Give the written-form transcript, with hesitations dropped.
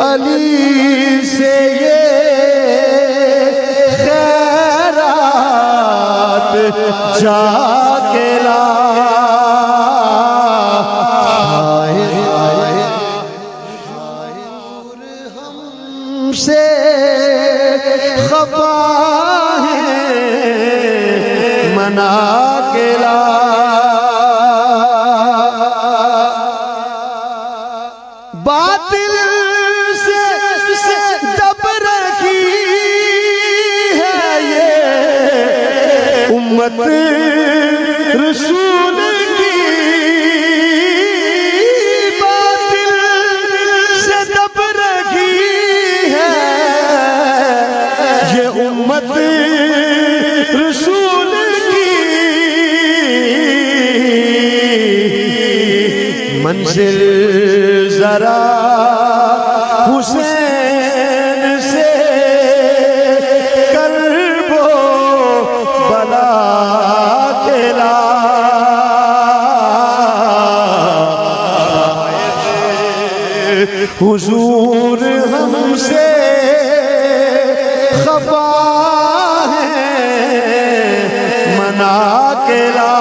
अली से ये खैरात जाके ला। हमसे खफा है मना के ला। बातिल से दब रखी है ये उम्मत रसूल की। बातिल से दब रखी है ये उम्मत रसूल की। मंजिल जरा हुसैन से करबो बला के ला। हुजूर हमसे खफा है मना के ला।